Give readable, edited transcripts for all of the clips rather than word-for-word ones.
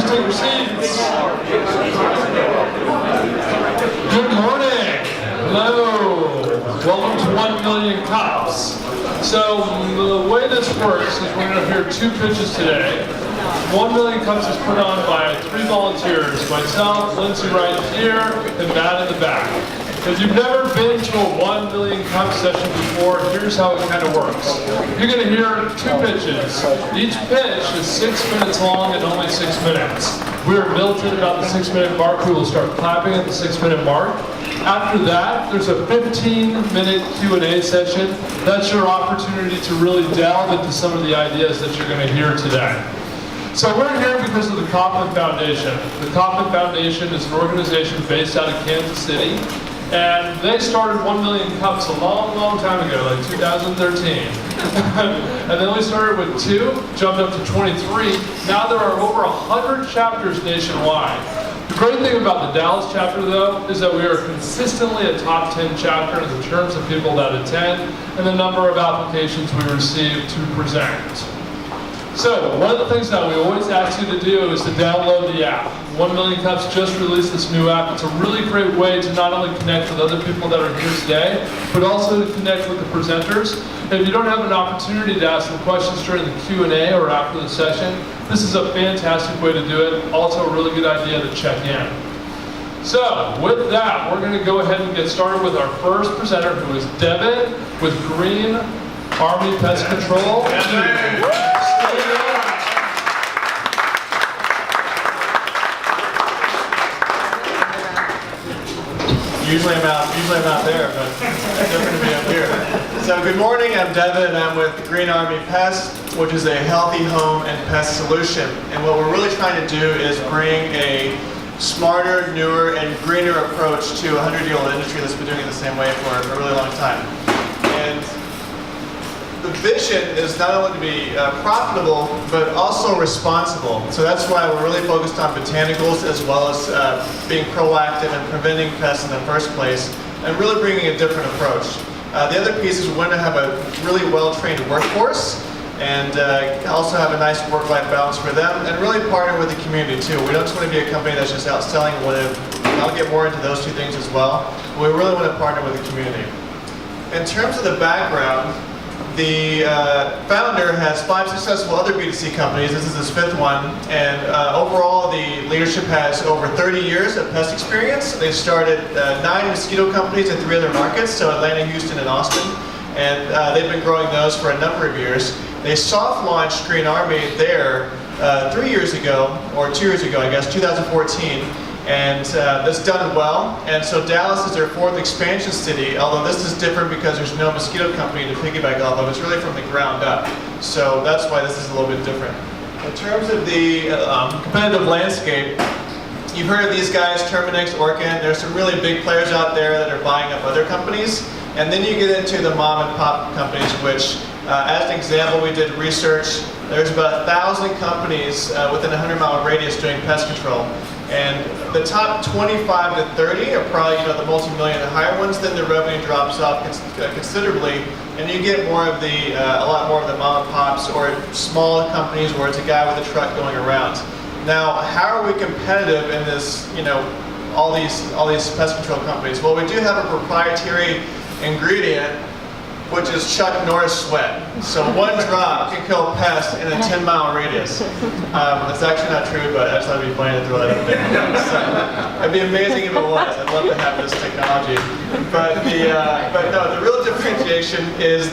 take your seats. Good morning. Hello. Welcome to 1 Million Cups. So the way this works is we're going to hear 2 pitches today. 1 Million Cups is put on by 3 volunteers, myself, Lindsay right here, and Matt in the back. If you've never been to a 1 Million Cup session before, here's how it kind of works. You're going to hear 2 pitches. Each pitch is 6 minutes long and only 6 minutes. We're built in about the 6-minute mark. We will start clapping at the 6-minute mark. After that, there's a 15-minute Q&A session. That's your opportunity to really delve into some of the ideas that you're going to hear today. So we're here because of the Kauffman Foundation. The Kauffman Foundation is an organization based out of Kansas City. And they started 1 Million Cups a long, long time ago, like 2013. And then we started with 2, jumped up to 23. Now there are over 100 chapters nationwide. The great thing about the Dallas chapter, though, is that we are consistently a top 10 chapter in terms of people that attend and the number of applications we receive to present. So, one of the things that we always ask you to do is to download the app. 1 Million Cups just released this new app. It's a really great way to not only connect with other people that are here today, but also to connect with the presenters. If you don't have an opportunity to ask them questions during the Q&A or after the session, this is a fantastic way to do it. Also a really good idea to check in. So, with that, we're going to go ahead and get started with our first presenter, who is Devin with Green Army Pest Control. Usually I'm out there, but it's different to be up here. So good morning, I'm Devin and I'm with Green Army Pest, which is a healthy home and pest solution. And what we're really trying to do is bring a smarter, newer, and greener approach to a 100-year-old industry that's been doing it the same way for a really long time. And the vision is not only to be profitable, but also responsible. So that's why we're really focused on botanicals as well as being proactive and preventing pests in the first place, and really bringing a different approach. The other piece is we want to have a really well-trained workforce and also have a nice work-life balance for them, and really partner with the community too. We don't just want to be a company that's just out selling. I'll get more into those 2 things as well. But we really want to partner with the community. In terms of the background, the founder has 5 successful other B2C companies. This is his 5th one. And overall, the leadership has over 30 years of pest experience. They started 9 mosquito companies in 3 other markets, so Atlanta, Houston, and Austin. And they've been growing those for a number of years. They soft launched Green Army there 3 years ago, or 2 years ago, I guess, 2014. And that's done well. And so Dallas is their 4th expansion city, although this is different because there's no mosquito company to piggyback off of. It's really from the ground up. So that's why this is a little bit different. In terms of the competitive landscape, you've heard of these guys, Terminix, Orkin. There's some really big players out there that are buying up other companies. And then you get into the mom and pop companies, which, as an example, we did research. There's about 1,000 companies within a 100-mile radius doing pest control. And the top 25 to 30 are probably the multi-million and higher ones. Then the revenue drops off considerably, and you get more of the a lot more of the mom and pops or small companies where it's a guy with a truck going around. Now, how are we competitive in this? All these pest control companies. Well, we do have a proprietary ingredient, which is Chuck Norris sweat. So 1 drop can kill pests in a 10-mile radius. That's actually not true, but I just thought it'd be funny to throw that out there. So, it'd be amazing if it was. I'd love to have this technology. But no, the real differentiation is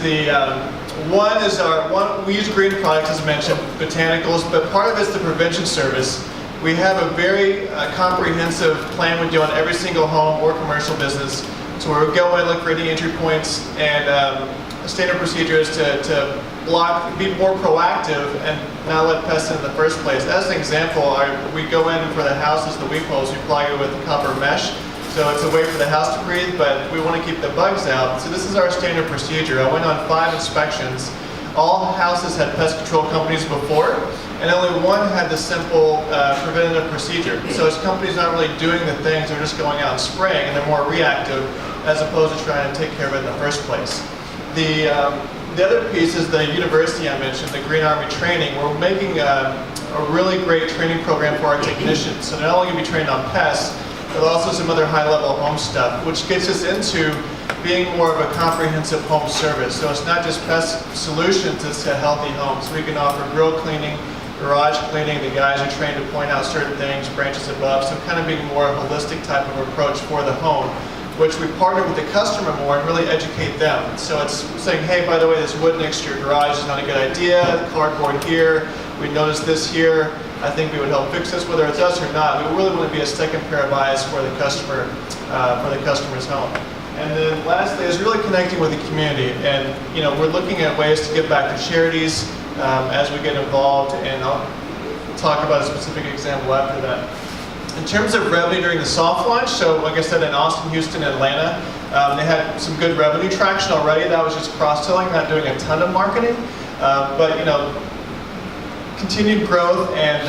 we use green products, as mentioned, botanicals, but part of it's the prevention service. We have a very comprehensive plan we do on every single home or commercial business. So we go in, look for any entry points, and standard procedures to block, be more proactive, and not let pests in the first place. As an example, we go in for the houses, the weep holes, we plug it with copper mesh. So it's a way for the house to breathe, but we want to keep the bugs out. So this is our standard procedure. I went on 5 inspections. All houses had pest control companies before, and only one had the simple preventative procedure. So as companies not really doing the things, they're just going out and spraying, and they're more reactive as opposed to trying to take care of it in the first place. The other piece is the university I mentioned, the Green Army training. We're making a really great training program for our technicians. So they're not only going to be trained on pests, but also some other high-level home stuff, which gets us into being more of a comprehensive home service. So it's not just pest solutions, it's a healthy home. So we can offer grill cleaning, garage cleaning, the guys are trained to point out certain things, branches above, so kind of being more a holistic type of approach for the home, which we partner with the customer more and really educate them. So it's saying, hey, by the way, this wood next to your garage is not a good idea, the cardboard here, we noticed this here, I think we would help fix this, whether it's us or not. We really want to be a second pair of eyes for the customer, for the customer's home. And then lastly is really connecting with the community. And we're looking at ways to give back to charities as we get involved, and I'll talk about a specific example after that. In terms of revenue during the soft launch, so like I said, in Austin, Houston, Atlanta, they had some good revenue traction already. That was just cross-selling, not doing a ton of marketing. But continued growth and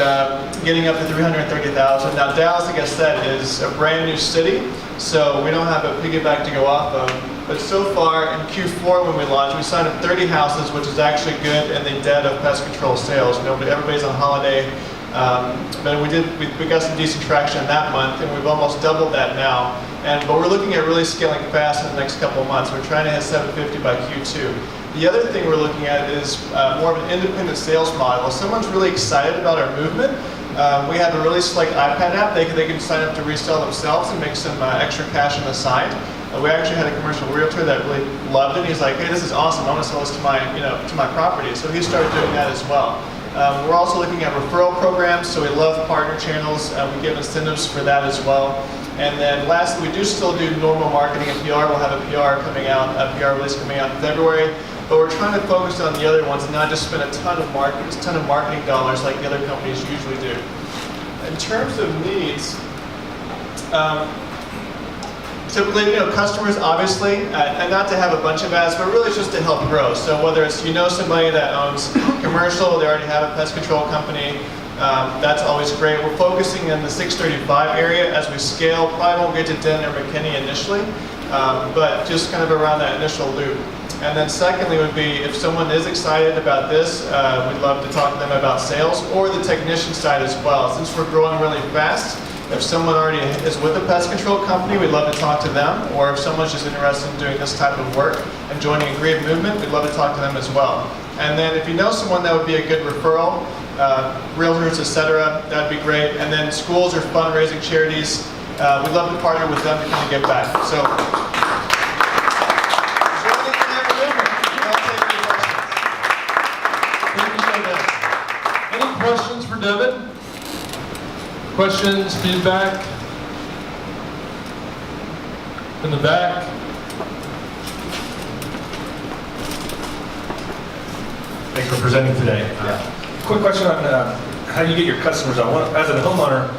getting up to 330,000. Now Dallas, like I said, is a brand new city, so we don't have a piggyback to go off of. But so far in Q4 when we launched, we signed up 30 houses, which is actually good in the dead of pest control sales. Everybody's on holiday, but we got some decent traction in that month, and we've almost doubled that now. But we're looking at really scaling fast in the next couple of months. We're trying to hit 750 by Q2. The other thing we're looking at is more of an independent sales model. If someone's really excited about our movement, we have a really slick iPad app. They can sign up to resell themselves and make some extra cash on the side. We actually had a commercial realtor that really loved it. He's like, hey, this is awesome. I want to sell this to my property. So he started doing that as well. We're also looking at referral programs, so we love partner channels. We give incentives for that as well. And then lastly, we do still do normal marketing and PR. We'll have a PR release coming out in February. But we're trying to focus on the other ones and not just spend a ton of marketing dollars like the other companies usually do. In terms of needs, typically, customers obviously, and not to have a bunch of ads, but really just to help grow. So whether it's somebody that owns commercial, they already have a pest control company, that's always great. We're focusing in the 635 area as we scale. Probably won't get to Denton or McKinney initially, but just kind of around that initial loop. And then secondly would be, if someone is excited about this, we'd love to talk to them about sales or the technician side as well. Since we're growing really fast, if someone already is with a pest control company, we'd love to talk to them. Or if someone's just interested in doing this type of work and joining a great movement, we'd love to talk to them as well. And then if you know someone that would be a good referral, realtors, etc., that'd be great. And then schools or fundraising charities, we'd love to partner with them to kind of give back. So. Questions for Devin? Questions, feedback? In the back? Thanks for presenting today. Quick question on how you get your customers out. As a homeowner,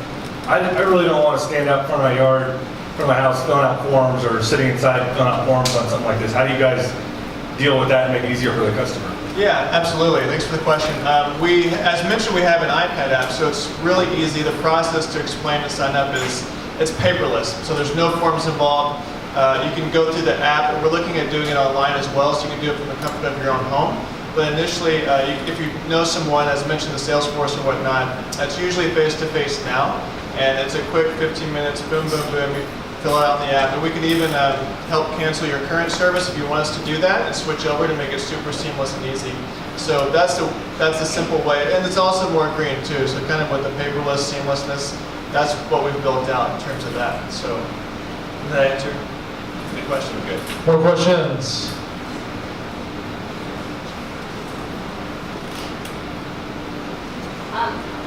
I really don't want to stand out in front of my yard, in front of my house, filling out forms, or sitting inside filling out forms on something like this. How do you guys deal with that and make it easier for the customer? Yeah, absolutely. Thanks for the question. As mentioned, we have an iPad app, so it's really easy. The process to explain and sign up it's paperless, so there's no forms involved. You can go through the app, and we're looking at doing it online as well, so you can do it from the comfort of your own home. But initially, if you know someone, as mentioned, the Salesforce or whatnot, it's usually face-to-face now, and it's a quick 15 minutes, boom, boom, boom. You fill it out in the app, and we can even help cancel your current service if you want us to do that and switch over to make it super seamless and easy. So that's the simple way, and it's also more green too. So kind of with the paperless seamlessness, that's what we've built out in terms of that. So did that answer the question? Good. More questions?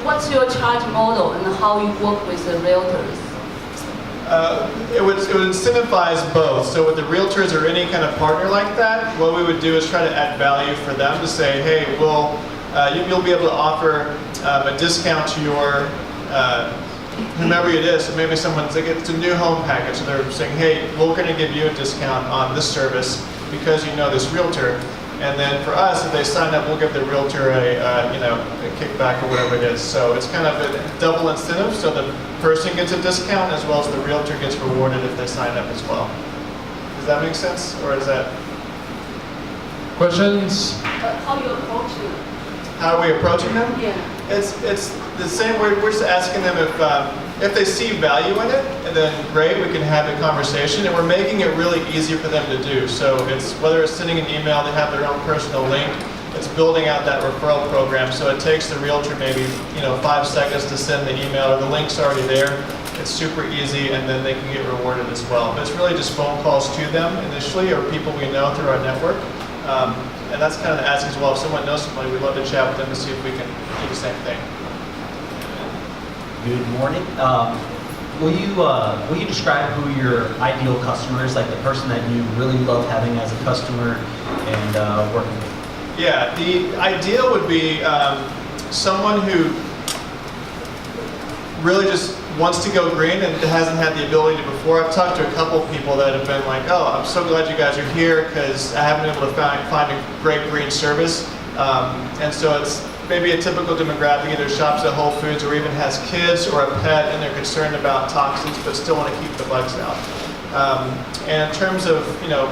What's your charge model and how you work with the realtors? It would incentivize both. So with the realtors or any kind of partner like that, what we would do is try to add value for them to say, hey, you'll be able to offer a discount to your whomever it is. So maybe someone's like, it's a new home package, so they're saying, hey, we're going to give you a discount on this service because you know this realtor. And then for us, if they sign up, we'll give the realtor a kickback or whatever it is. So it's kind of a double incentive. So the person gets a discount as well as the realtor gets rewarded if they sign up as well. Does that make sense, or is that? Questions? How you approach them? How are we approaching them? Yeah. It's the same. We're just asking them if they see value in it, and then great, we can have a conversation. And we're making it really easy for them to do. So it's whether it's sending an email, they have their own personal link. It's building out that referral program. So it takes the realtor maybe 5 seconds to send the email, or the link's already there. It's super easy, and then they can get rewarded as well. But it's really just phone calls to them initially, or people we know through our network. And that's kind of the ask as well. If someone knows somebody, we'd love to chat with them to see if we can do the same thing. Good morning. Will you describe who your ideal customer is, like the person that you really love having as a customer and working with? Yeah, the ideal would be someone who really just wants to go green and hasn't had the ability to before. I've talked to a couple of people that have been like, oh, I'm so glad you guys are here because I haven't been able to find a great green service. And so it's maybe a typical demographic, either shops at Whole Foods or even has kids or a pet and they're concerned about toxins but still want to keep the bugs out. And in terms of,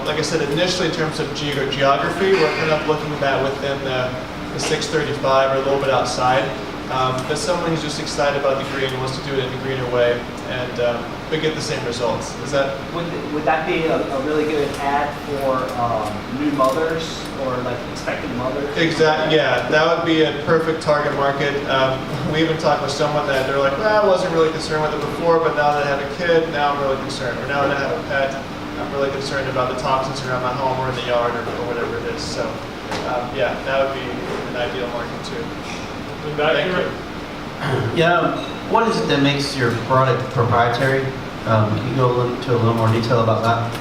like I said, initially in terms of geography, we're kind of looking at that within the 635 or a little bit outside. But someone who's just excited about the green and wants to do it in a greener way, and we get the same results. Is that? Would that be a really good ad for new mothers or like expecting mothers? Exactly. Yeah, that would be a perfect target market. We even talked with someone that they're like, well, I wasn't really concerned with it before, but now that I have a kid, now I'm really concerned. Or now that I have a pet, I'm really concerned about the toxins around my home or in the yard or whatever it is. So, yeah, that would be an ideal market too. Thank you. Yeah, what is it that makes your product proprietary? Can you go into a little more detail about that?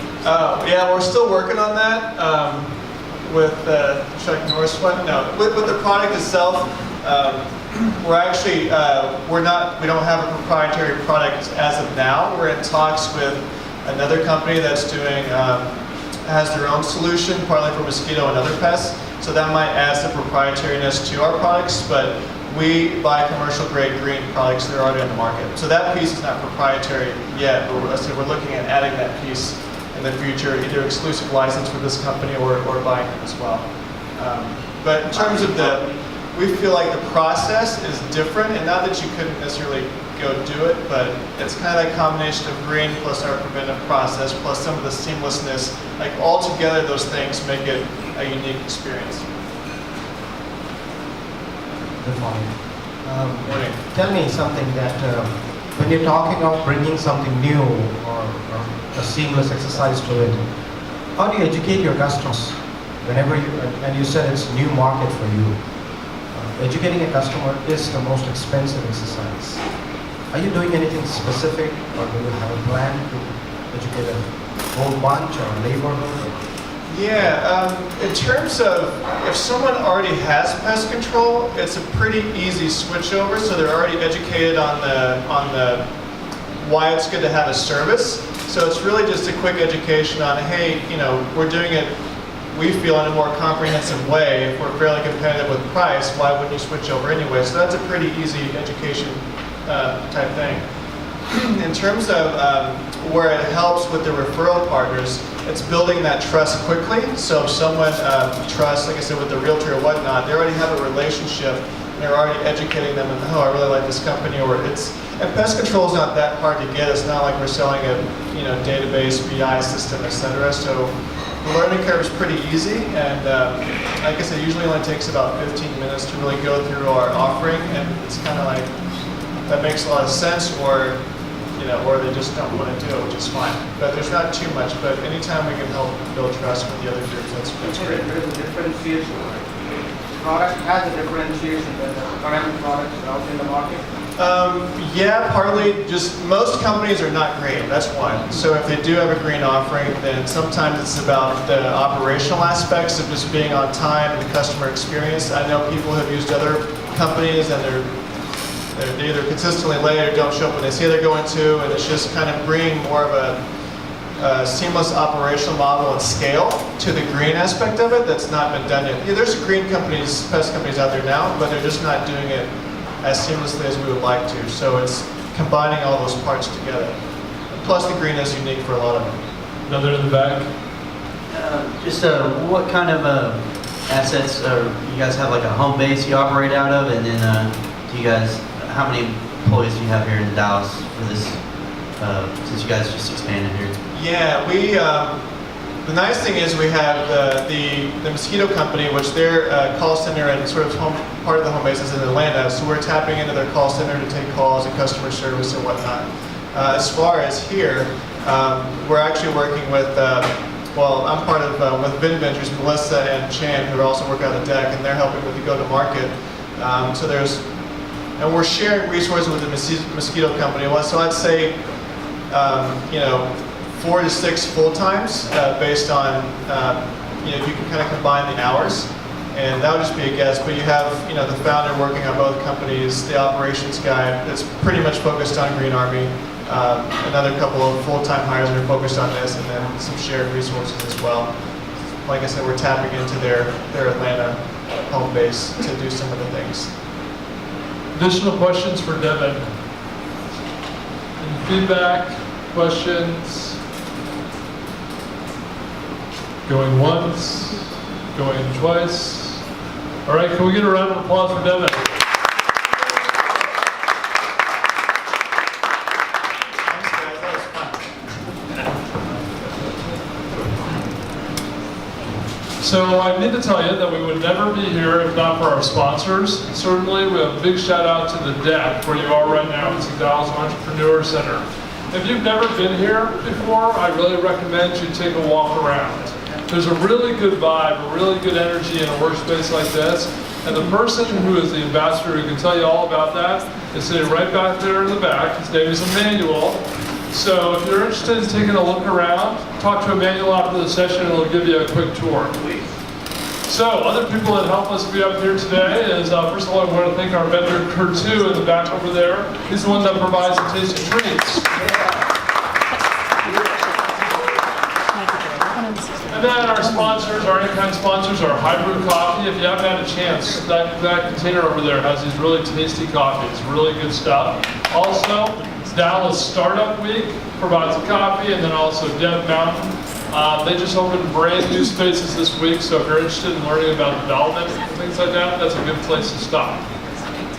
Yeah, we're still working on that with should I ignore sweat? No, with the product itself. We're actually we don't have a proprietary product as of now. We're in talks with another company that's doing has their own solution, partly for mosquito and other pests. So that might add some proprietariness to our products, but we buy commercial grade green products that are already on the market. So that piece is not proprietary yet, but we're looking at adding that piece in the future, either exclusive license for this company or buying them as well. But in terms of we feel like the process is different, and not that you couldn't necessarily go do it, but it's kind of a combination of green plus our preventive process plus some of the seamlessness. Like all together, those things make it a unique experience. Good morning. Morning. Tell me something that when you're talking of bringing something new or a seamless exercise to it, how do you educate your customers? Whenever and you said it's a new market for you. Educating a customer is the most expensive exercise. Are you doing anything specific, or do you have a plan to educate a whole bunch or a neighborhood? Yeah, in terms of if someone already has pest control, it's a pretty easy switch over. So they're already educated on the why it's good to have a service. So it's really just a quick education on, hey, we're doing it, we feel, in a more comprehensive way. If we're fairly competitive with price, why wouldn't you switch over anyway? So that's a pretty easy education type thing. In terms of where it helps with the referral partners, it's building that trust quickly. So if someone trusts, like I said, with the realtor or whatnot, they already have a relationship and they're already educating them and, oh, I really like this company, and pest control is not that hard to get. It's not like we're selling a database, BI system, etc. So the learning curve is pretty easy, and like I said, usually only takes about 15 minutes to really go through our offering, and it's kind of like, that makes a lot of sense, or they just don't want to do it, which is fine. But there's not too much, but anytime we can help build trust with the other groups, that's great. There is a differentiation. Product has a differentiation than the current products out in the market. Yeah, partly just most companies are not green, that's one. So if they do have a green offering, then sometimes it's about the operational aspects of just being on time and the customer experience. I know people have used other companies and they're either consistently late or don't show up when they say they're going to, and it's just kind of bringing more of a seamless operational model and scale to the green aspect of it that's not been done yet. Yeah, there's green companies, pest companies out there now, but they're just not doing it as seamlessly as we would like to. So it's combining all those parts together. And plus the green is unique for a lot of them. Another in the back. What kind of assets, you guys have like a home base you operate out of, and then do you guys, how many employees do you have here in Dallas for this, since you guys just expanded here? Yeah, the nice thing is we have the mosquito company, which their call center and sort of part of the home base is in Atlanta, so we're tapping into their call center to take calls and customer service and whatnot. As far as here, we're actually working with, well, I'm part of, with Vin Ventures, Melissa and Chan, who are also working on the deck, and they're helping with the go-to-market. So there's, and we're sharing resources with the mosquito company. Well, so I'd say, you know, 4 to 6 full-times based on, you know, if you can kind of combine the hours. And that would just be a guess, but you have, you know, the founder working on both companies, the operations guy that's pretty much focused on Green Army, another couple of full-time hires that are focused on this, and then some shared resources as well. Like I said, we're tapping into their Atlanta home base to do some of the things. Additional questions for Devin? Any feedback, questions? Going once, going twice. All right, can we get a round of applause for Devin? Thanks, guys. That was fun. So I need to tell you that we would never be here if not for our sponsors. Certainly, we have a big shout out to the deck where you are right now. It's the Dallas Entrepreneur Center. If you've never been here before, I really recommend you take a walk around. There's a really good vibe, a really good energy in a workspace like this. And the person who is the ambassador who can tell you all about that is sitting right back there in the back. His name is Emmanuel. So if you're interested in taking a look around, talk to Emmanuel after the session and he'll give you a quick tour. So other people that help us be up here today is, first of all, I want to thank our vendor, Kurtu, in the back over there. He's the one that provides the tasty treats. And then our sponsors, our in-kind sponsors, are Hybrid Coffee. If you haven't had a chance, that container over there has these really tasty coffees, really good stuff. Also, Dallas Startup Week provides the coffee, and then also Dev Mountain. They just opened brand new spaces this week, so if you're interested in learning about development and things like that, that's a good place to stop.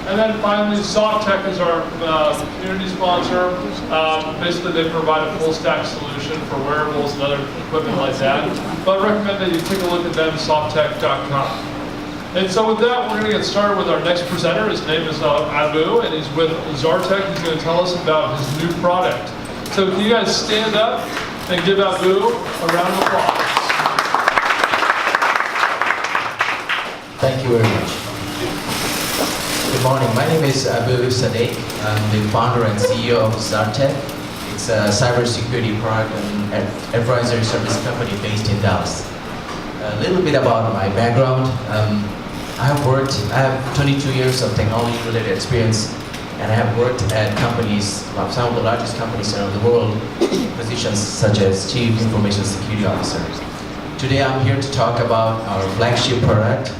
And then finally, Zartech is our community sponsor. Basically, they provide a full stack solution for wearables and other equipment like that. But I recommend that you take a look at them, softtech.com. And so with that, we're going to get started with our next presenter. His name is Abu, and he's with Zartech. He's going to tell us about his new product. So can you guys stand up and give Abu a round of applause? Thank you very much. Good morning. My name is Abu Sadiq. I'm the founder and CEO of Zartech. It's a cybersecurity product and advisory service company based in Dallas. A little bit about my background. I have 22 years of technology-related experience, and I have worked at companies, some of the largest companies around the world, in positions such as Chief Information Security Officer. Today I'm here to talk about our flagship product.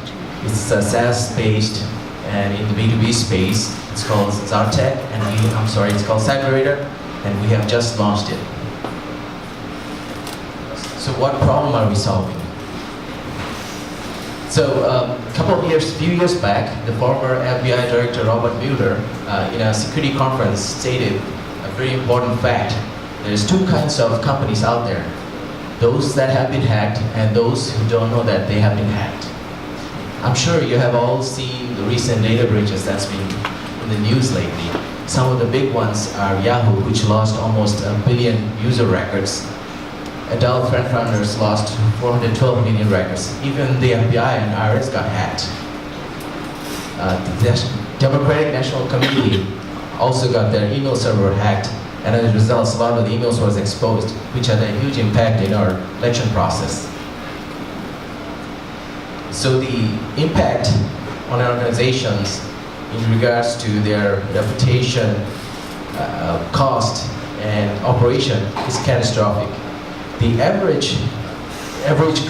It's a SaaS-based and in the B2B space. It's called Zartech, and it's called Cyber, and we have just launched it. So what problem are we solving? So a few years back, the former FBI Director Robert Mueller, in a security conference, stated a very important fact. There's two kinds of companies out there: those that have been hacked and those who don't know that they have been hacked. I'm sure you have all seen the recent data breaches that's been in the news lately. Some of the big ones are Yahoo, which lost almost 1 billion user records. Adult friend founders lost 412 million records. Even the FBI and IRS got hacked. The Democratic National Committee also got their email server hacked, and as a result, a lot of the emails was exposed, which had a huge impact in our election process. So the impact on organizations in regards to their reputation, cost, and operation is catastrophic. The average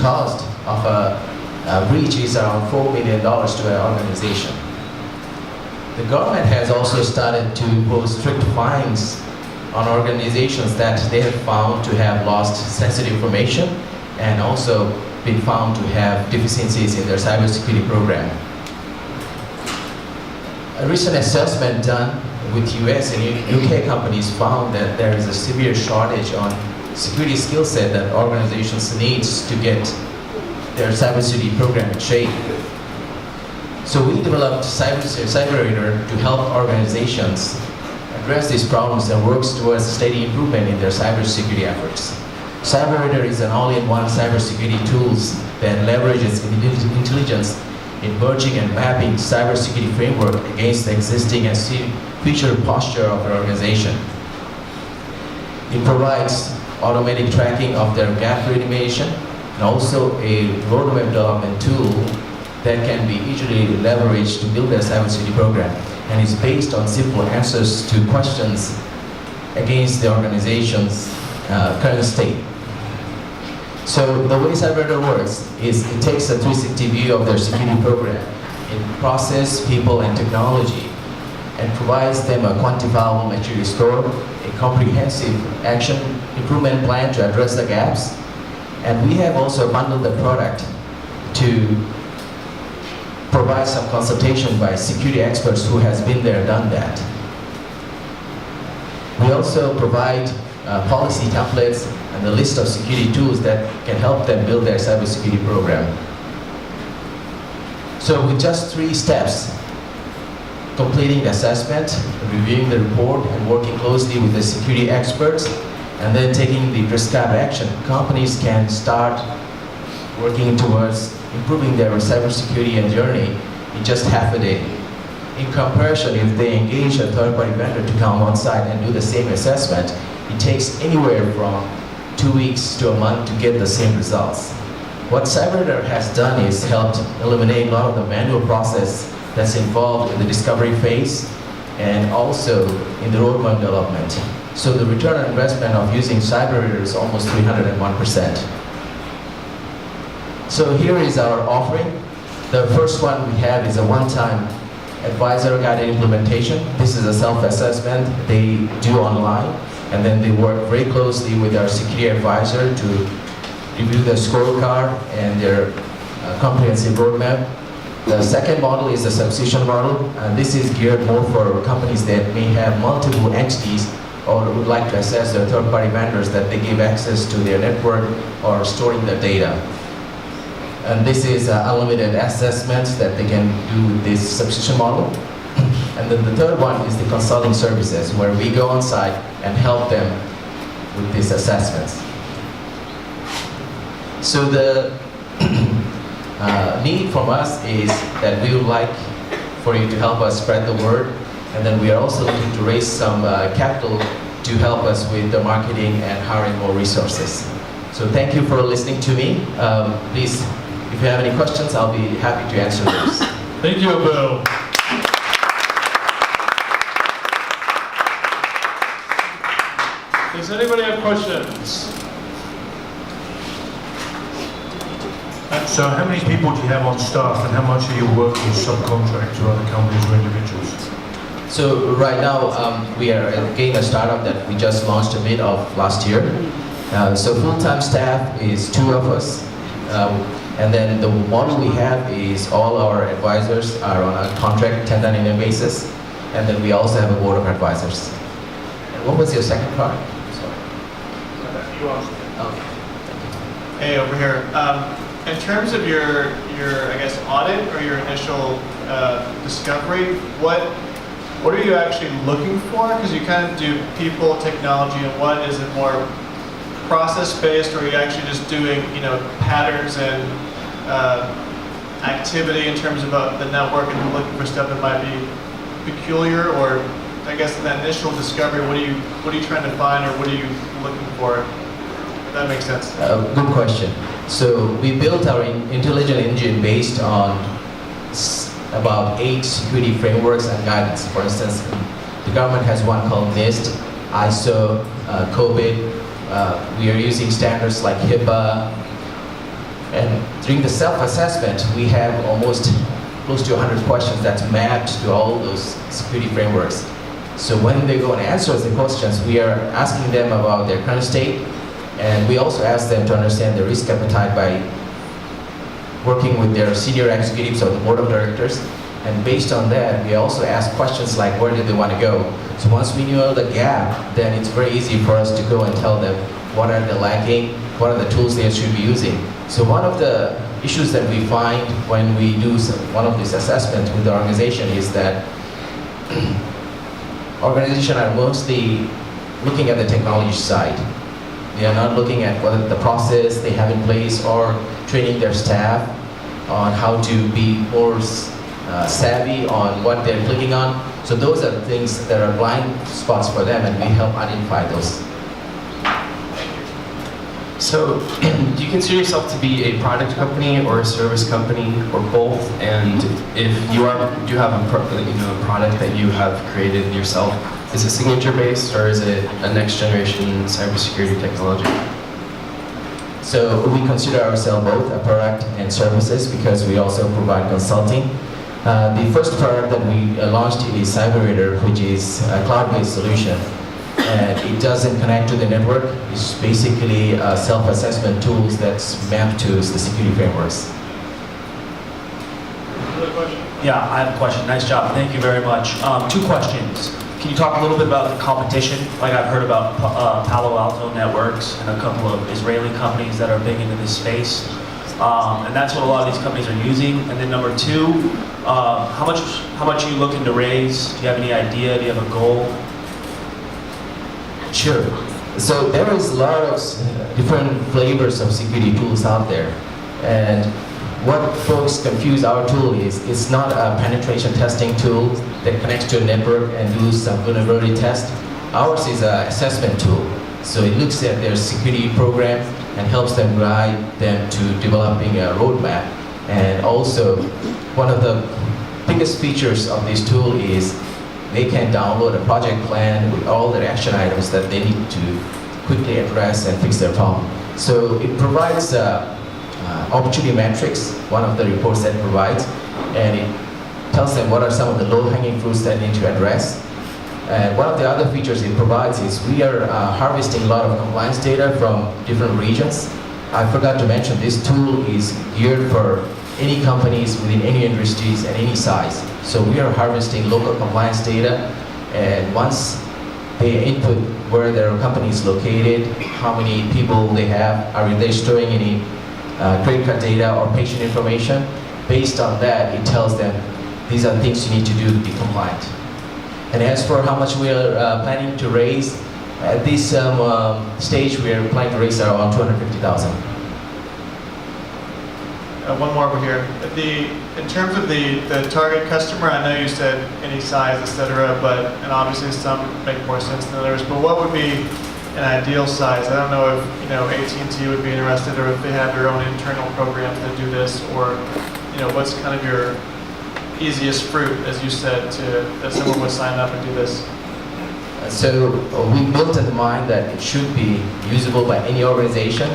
cost of a breach is around $4 million to an organization. The government has also started to impose strict fines on organizations that they have found to have lost sensitive information and also been found to have deficiencies in their cybersecurity program. A recent assessment done with US and UK companies found that there is a severe shortage on security skill set that organizations needs to get their cybersecurity program in shape. So we developed CyberRadar to help organizations address these problems and works towards steady improvement in their cybersecurity efforts. CyberRadar is an all-in-one cybersecurity tools that leverages intelligence in merging and mapping cybersecurity framework against the existing and future posture of an organization. It provides automatic tracking of their gap remediation and also a roadmap development tool that can be easily leveraged to build a cybersecurity program, and is based on simple answers to questions against the organization's current state. So the way CyberRadar works is it takes a 360 view of their security program in process, people, and technology, and provides them a quantifiable maturity score, a comprehensive action improvement plan to address the gaps, and we have also bundled the product to provide some consultation by security experts who has been there, done that. We also provide policy templates and the list of security tools that can help them build their cybersecurity program. So with just 3 steps, completing the assessment, reviewing the report, and working closely with the security experts, and then taking the prescribed action, companies can start working towards improving their cybersecurity journey in just half a day. In comparison, if they engage a third-party vendor to come on site and do the same assessment, it takes anywhere from 2 weeks to a month to get the same results. What CyberRadar has done is helped eliminate a lot of the manual process that's involved in the discovery phase and also in the roadmap development. So the return on investment of using CyberRadar is almost 301%. So here is our offering. The first one we have is a one-time advisor-guided implementation. This is a self-assessment they do online, and then they work very closely with our security advisor to review the scorecard and their comprehensive roadmap. The second model is the subscription model, and this is geared more for companies that may have multiple entities or would like to assess their third-party vendors that they give access to their network or storing the data. And this is unlimited assessments that they can do with this subscription model. And then the third one is the consulting services, where we go on site and help them with these assessments. So the need from us is that we would like for you to help us spread the word, and then we are also looking to raise some capital to help us with the marketing and hiring more resources. So thank you for listening to me. Please, if you have any questions, I'll be happy to answer those. Thank you, Abu. Does anybody have questions? So how many people do you have on staff, and how much are you working subcontract to other companies or individuals? So right now, we are again a startup that we just launched a mid of last year. So full-time staff is 2 of us. And then the model we have is all our advisors are on a contract 1099 basis. And then we also have a board of advisors. And what was your second part? Sorry. You asked. Okay. Hey, over here. In terms of your I guess audit or your initial discovery, what are you actually looking for? Because you kind of do people, technology, and what is it more process-based, or are you actually just doing patterns and activity in terms of the network and looking for stuff that might be peculiar? Or I guess in that initial discovery, what are you trying to find, or what are you looking for? If that makes sense. Good question. So we built our intelligent engine based on about 8 security frameworks and guidance. For instance, the government has one called NIST, ISO, COVID. We are using standards like HIPAA. And during the self-assessment, we have almost close to 100 questions that's mapped to all those security frameworks. So when they go and answer the questions, we are asking them about their current state, and we also ask them to understand their risk appetite by working with their senior executives or the board of directors, And based on that, we also ask questions like where do they want to go. So once we know the gap, then it's very easy for us to go and tell them what are they lacking, what are the tools they should be using. So one of the issues that we find when we do one of these assessments with the organization is that organizations are mostly looking at the technology side. They are not looking at what the process they have in place or training their staff on how to be more savvy on what they're clicking on. So those are the things that are blind spots for them, and we help identify those. So, do you consider yourself to be a product company or a service company or both? And if you do have a product that you have created yourself, is it signature based or is it a next generation cybersecurity technology? So we consider ourselves both a product and services because we also provide consulting. The first product that we launched is CyberRadar, which is a cloud-based solution. And it doesn't connect to the network. It's basically self-assessment tools that's mapped to the security frameworks. Another question? Yeah, I have a question. Nice job. Thank you very much. Two questions. Can you talk a little bit about the competition? Like I've heard about Palo Alto Networks and a couple of Israeli companies that are big into this space. And that's what a lot of these companies are using. And then number two, how much are you looking to raise? Do you have any idea? Do you have a goal? Sure. So there is a lot of different flavors of security tools out there. And what folks confuse our tool is, it's not a penetration testing tool that connects to a network and do some vulnerability test. Ours is an assessment tool. So it looks at their security program and helps them guide them to developing a roadmap. And also, one of the biggest features of this tool is they can download a project plan with all the action items that they need to quickly address and fix their problem. So it provides opportunity metrics, one of the reports that it provides, and it tells them what are some of the low-hanging fruits that need to address. And one of the other features it provides is we are harvesting a lot of compliance data from different regions. I forgot to mention this tool is geared for any companies within any industries and any size. So we are harvesting local compliance data, and once they input where their company is located, how many people they have, are they storing any credit card data or patient information, based on that it tells them these are things you need to do to be compliant. And as for how much we are planning to raise, at this stage we are planning to raise around $250,000. One more over here. In terms of the target customer, I know you said any size, etc., and obviously some make more sense than others. But what would be an ideal size? I don't know if AT&T would be interested, or if they have their own internal programs that do this, or what's kind of your easiest fruit, as you said, that someone would sign up and do this. So we built in mind that it should be usable by any organization.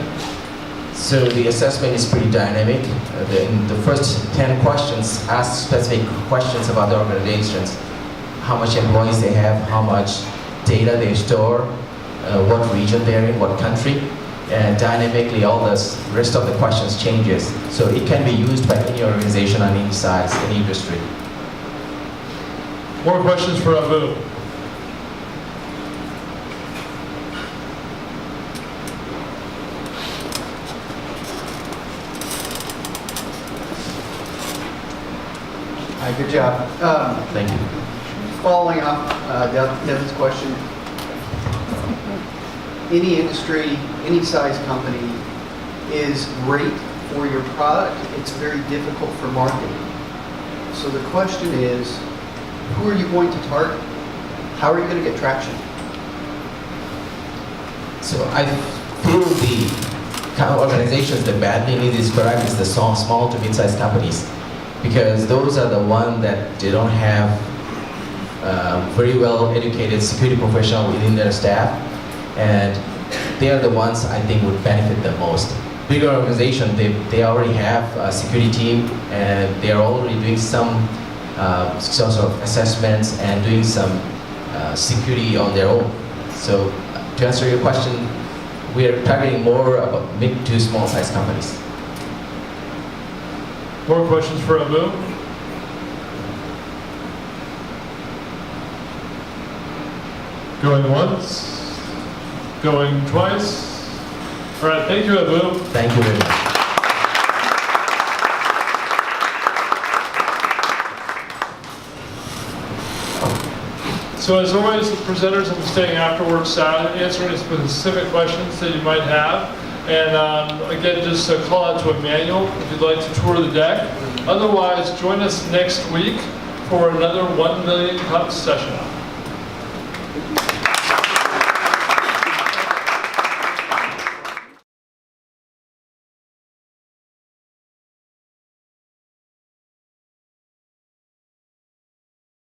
So the assessment is pretty dynamic. In the first 10 questions, ask specific questions about the organizations. How much employees they have, how much data they store, what region they're in, what country. And dynamically all the rest of the questions changes. So it can be used by any organization on any size, any industry. More questions for Abu? Hi, good job. Thank you. Following up Devin's question, any industry, any size company is great for your product. It's very difficult for marketing. So the question is, who are you going to target? How are you going to get traction? So I feel the kind of organizations that badly need this product is the small to mid-sized companies, because those are the ones that they don't have very well educated security professional within their staff, and they are the ones I think would benefit the most. Bigger organization, they already have a security team, and they are already doing some sorts of assessments and doing some security on their own. So to answer your question, we are targeting more about mid to small size companies. More questions for Abu? Going once? Going twice? All right, thank you, Abu. Thank you very much. So as always, the presenters will be staying afterwards, answering any specific questions that you might have. And again, just call out to Emmanuel if you'd like to tour the deck. Otherwise, join us next week for another 1 Million Cups session.